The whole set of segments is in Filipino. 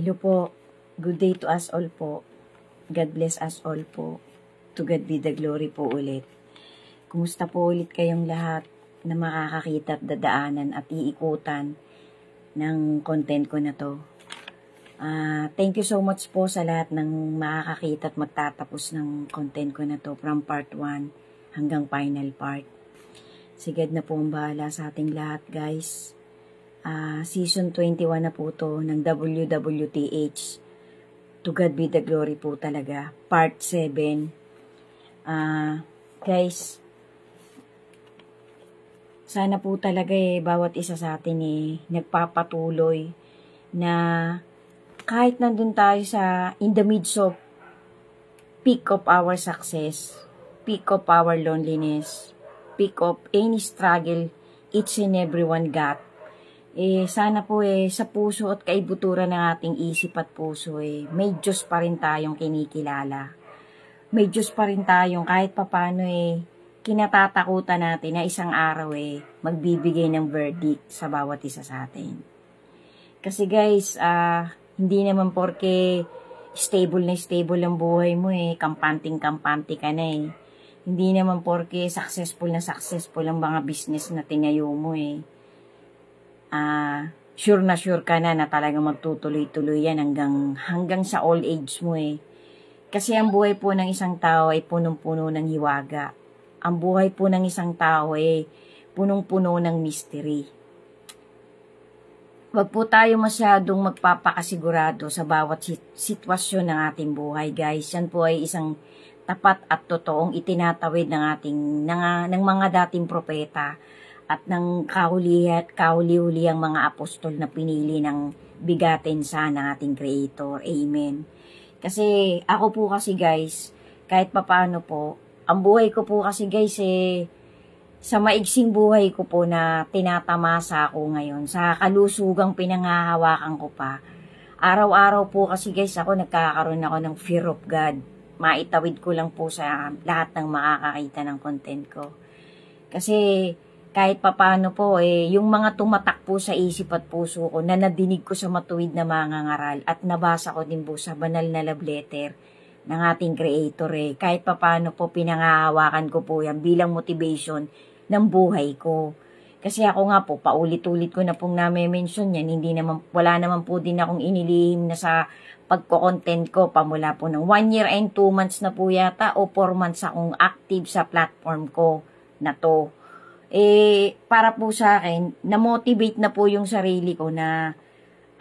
Hello po. Good day to us all po. God bless us all po. To God be the glory po ulit. Kumusta po ulit kayong lahat na makakakita at dadaanan at iikutan ng content ko na to. Thank you so much po sa lahat ng makakakita at magtatapos ng content ko na to from part 1 hanggang final part. Si God na po ang bahala sa ating lahat, guys. Season 21 na po to ng WWTH. To God be the glory po talaga. Part 7. Guys, sana po talaga bawat isa sa atin nagpapatuloy na kahit nandun tayo sa in the midst of peak of our success, peak of our loneliness, peak of any struggle each and everyone got, sana po sa puso at kaibuturan ng ating isip at puso may Diyos pa rin tayong kinikilala. May Diyos pa rin tayong kahit papano kinatatakutan natin na isang araw magbibigay ng verdict sa bawat isa sa atin. Kasi guys, hindi naman porke stable ang buhay mo kampanting-kampante ka na Hindi naman porke successful ang mga business na tinayo mo sure na sure ka na talagang magtutuloy-tuloy yan hanggang sa old age mo Kasi ang buhay po ng isang tao ay punong-puno ng hiwaga. Ang buhay po ng isang tao ay punong-puno ng mystery. Wag po tayo masyadong magpapakasigurado sa bawat sitwasyon ng ating buhay, guys. Yan po ay isang tapat at totoong itinatawid ng mga dating propeta at ng kahuli-hulihang mga apostol na pinili ng bigatin ng ating Creator. Amen. Kasi ako po kasi guys, kahit papaano po, ang buhay ko po kasi guys sa maigsing buhay ko po na tinatamasa ako ngayon, sa kalusugang pinanghahawakan ko pa, araw-araw po kasi guys ako nagkakaroon ako ng fear of God. Maitawid ko lang po sa lahat ng makakakita ng content ko. Kasi kahit papano po yung mga tumatak po sa isip at puso ko na nadinig ko sa matuwid na mga ngaral at nabasa ko din po sa banal na love letter ng ating Creator kahit papano po pinanghahawakan ko po yan bilang motivation ng buhay ko. Kasi ako nga po, paulit-ulit ko na pong name-mention yan, wala naman po din akong inilihim na sa pagko-content ko, pamula po ng 1 year and 2 months na po yata o 4 months akong active sa platform ko na to. Para po sa akin, na-motivate na po yung sarili ko na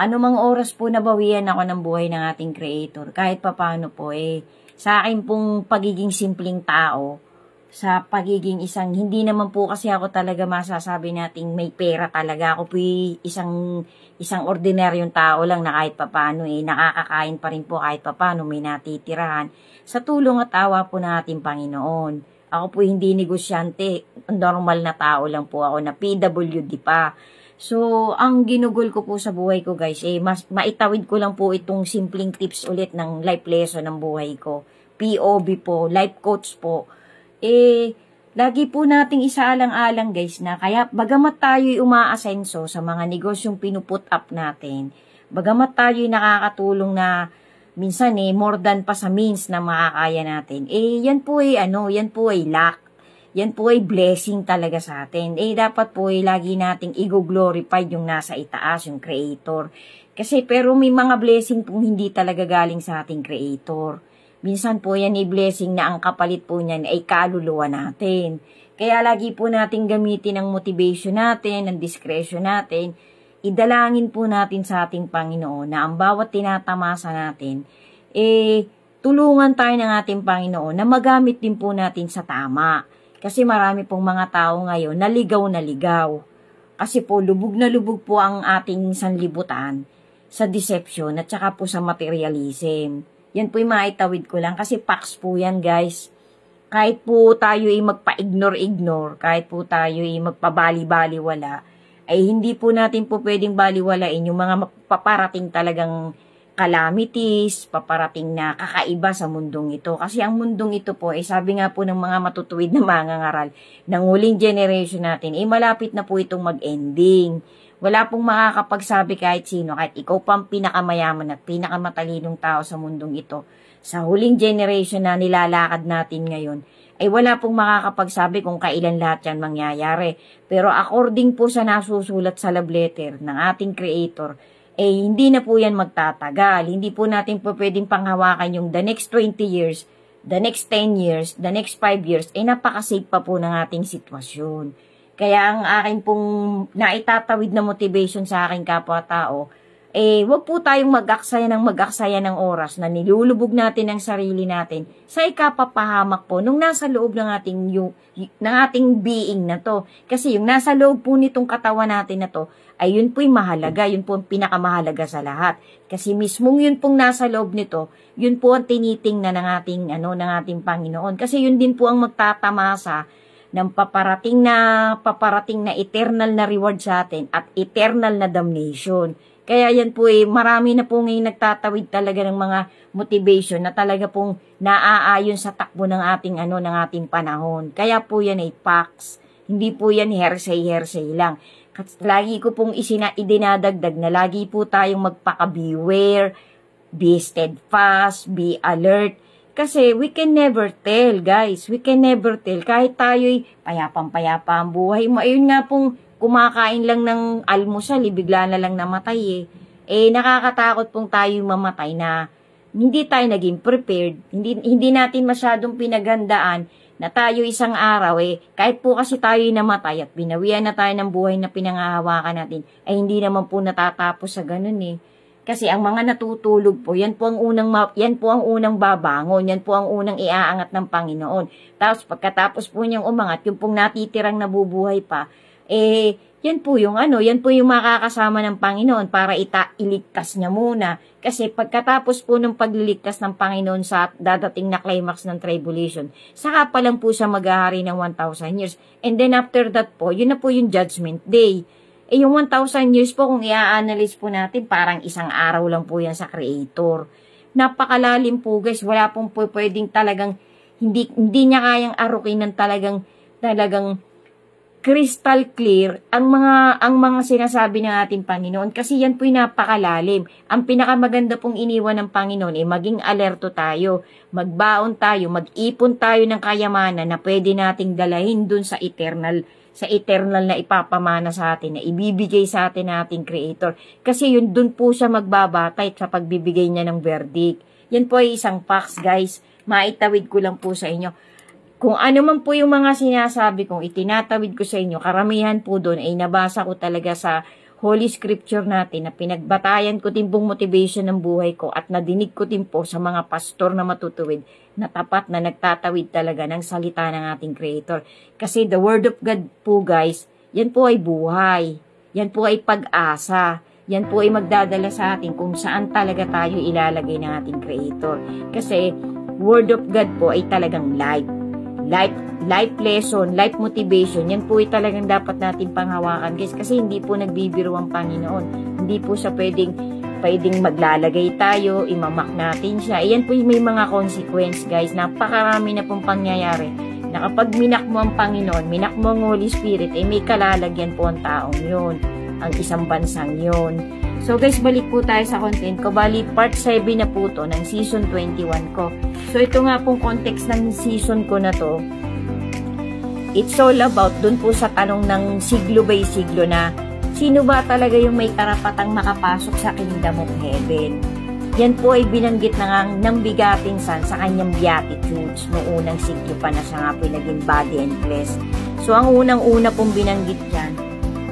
anumang oras po nabawian ako ng buhay ng ating Creator, kahit papano po sa akin pong pagiging simpleng tao, sa pagiging isang, hindi naman po kasi ako talaga masasabi nating may pera talaga. Ako po isang ordinaryong tao lang na kahit papano nakakakain pa rin po kahit papano, may natitirahan sa tulong at awa po ng ating Panginoon. Ako po hindi negosyante, normal na tao lang po ako na PWD pa. So, ang ginugol ko po sa buhay ko guys, maitawid ko lang po itong simpleng tips ulit ng life lesson ng buhay ko. POV po, life coach po. Lagi po nating isaalang-alang guys na kaya bagamat tayo'y umaasenso sa mga negosyong pinuput up natin, bagamat tayo'y nakakatulong na minsan more than pa sa means na makakaya natin, yan po yan po ay luck. Yan po ay blessing talaga sa atin. Dapat po lagi nating i-glorify yung nasa itaas, yung Creator. Kasi pero may mga blessing pong hindi talaga galing sa ating Creator. Minsan po yan blessing na ang kapalit po niyan ay kaluluwa natin. Kaya lagi po nating gamitin ang motivation natin, ang discretion natin. Idalangin po natin sa ating Panginoon na ang bawat tinatamasa natin, tulungan tayo ng ating Panginoon na magamit din po natin sa tama. Kasi marami pong mga tao ngayon naligaw. Kasi po lubog na lubog po ang ating sanlibutan sa deception at saka po sa materialism. Yan po yung maitawid ko lang kasi facts po yan guys. Kahit po tayo magpa-ignore, kahit po tayo magpabali-baliwala, ay hindi po natin po pwedeng baliwalain yung mga paparating talagang calamities, paparating na kakaiba sa mundong ito. Kasi ang mundong ito po, sabi nga po ng mga matutuwid na mga ngaral, ng huling generation natin, malapit na po itong mag-ending. Wala pong makakapagsabi kahit sino, kahit ikaw pang pinakamayaman at pinakamatalinong tao sa mundong ito. Sa huling generation na nilalakad natin ngayon, ay wala pong makakapagsabi kung kailan lahat yan mangyayari. Pero according po sa nasusulat sa love letter ng ating Creator, hindi na po yan magtatagal. Hindi po natin po pwedeng panghawakan yung the next 20 years, the next 10 years, the next 5 years, napaka-safe pa po ng ating sitwasyon. Kaya ang akin pong naitatawid na motivation sa aking kapwa-tao, wag po tayong mag-aksaya ng oras na nilulubog natin ang sarili natin sa ikapapahamak po nung nasa loob ng ating being na to. Kasi yung nasa loob po nitong katawan natin na to, ay yun po'y mahalaga, yun po ang pinakamahalaga sa lahat. Kasi mismong yun pong nasa loob nito, yun po ang tinitingnan ng ating Panginoon. Kasi yun din po ang magtatamasa ng paparating na eternal na reward sa atin at eternal na damnation. Kaya yan po marami na po ngayon nagtatawid talaga ng mga motivation na talaga pong naaayon sa takbo ng ating panahon. Kaya po yan facts. Hindi po yan hearsay lang. Lagi ko pong idinadagdag na lagi po tayong magpaka-beware, be steadfast, be alert. Kasi we can never tell, guys. We can never tell. Kahit tayo'y payapang-payapa ang buhay mo. Ayun nga pong kumakain lang ng almusal, bigla na lang namatay nakakatakot pong tayo'y mamatay na hindi tayo naging prepared. Hindi natin masyadong pinaghandaan na tayo isang araw kahit po kasi tayo'y namatay at binawian na tayo ng buhay na pinangahawakan natin, hindi naman po natatapos sa ganun Kasi ang mga natutulog po, yan po ang unang babangon, yan po ang unang iaangat ng Panginoon. Tapos pagkatapos po niyang umangat, yung pong natitirang nabubuhay pa, yan po yung makakasama ng Panginoon para iligtas niya muna. Kasi pagkatapos po ng pagliligtas ng Panginoon sa dadating na climax ng tribulation, saka pa lang po siya maghahari ng 1,000 years. And then after that po, yun na po yung judgment day. Yung 1,000 years po, kung i-analyze po natin, parang isang araw lang po yan sa Creator. Napakalalim po guys, wala pong pwedeng talagang, hindi niya kayang arukin ng talagang crystal clear ang mga sinasabi ng ating Panginoon. Kasi yan po'y napakalalim. Ang pinakamaganda pong iniwan ng Panginoon maging alerto tayo, magbaon tayo, mag-ipon tayo ng kayamanan na pwede nating dalahin dun sa eternal na ipapamana sa atin, na ibibigay sa atin na ating Creator. Kasi yun, dun po siya magbabatay sa pagbibigay niya ng verdict. Yan po ay isang facts, guys. Maitawid ko lang po sa inyo. Kung ano man po yung mga sinasabi kong itinatawid ko sa inyo, karamihan po doon ay nabasa ko talaga sa Holy Scripture natin na pinagbatayan ko din pong motivation ng buhay ko at nadinig ko din po sa mga pastor na matutuwid na tapat na nagtatawid talaga ng salita ng ating Creator. Kasi the Word of God po guys, yan po ay buhay. Yan po ay pag-asa. Yan po ay magdadala sa atin kung saan talaga tayo ilalagay ng ating Creator. Kasi Word of God po ay talagang life lesson, life motivation, yan po ay talagang dapat natin panghawakan guys, kasi hindi po nagbibiro ang Panginoon. Hindi po siya pwedeng maglalagay tayo, imamak natin siya. Yan po may mga consequence guys. Napakarami na pong pangyayari na kapag minak mo ang Panginoon, minak mo ang Holy Spirit, may kalalagyan po ang taong yun, ang isang bansang yun. So guys, balik po tayo sa content ko. Bali, part 7 na po to ng season 21 ko. So ito nga pong context ng season ko na to. It's all about dun po sa tanong ng siglo by siglo na sino ba talaga yung may karapatang makapasok sa kingdom of heaven. Yan po ay binanggit ng bigating san sa kanyang beatitudes noong unang siglo pa na siya nga po naging body and flesh. So ang unang-una pong binanggit yan,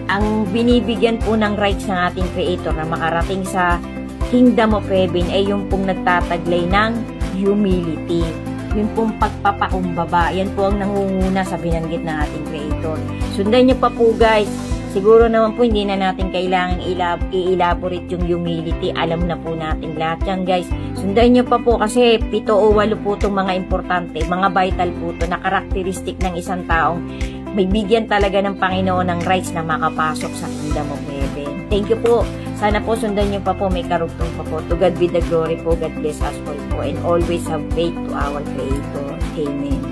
ang binibigyan po ng rights ng ating Creator na makarating sa Kingdom of Heaven ay yung pong nagtataglay ng humility. Yung pong pagpapakumbaba. Yan po ang nangunguna sa binanggit ng ating Creator. Sundan nyo pa po guys. Siguro naman po hindi na natin kailangan i-elaborate yung humility. Alam na po natin lahat yan guys. Sundan nyo pa po kasi 7 o 8 po itong mga importante, mga vital po ito na karakteristik ng isang taong may bigyan talaga ng Panginoon ng rights na makapasok sa Kingdom of Heaven. Thank you po. Sana po sundan nyo pa po, may karugtong pa po. To God be the glory po. God bless us all po. And always have faith to our Creator. Amen.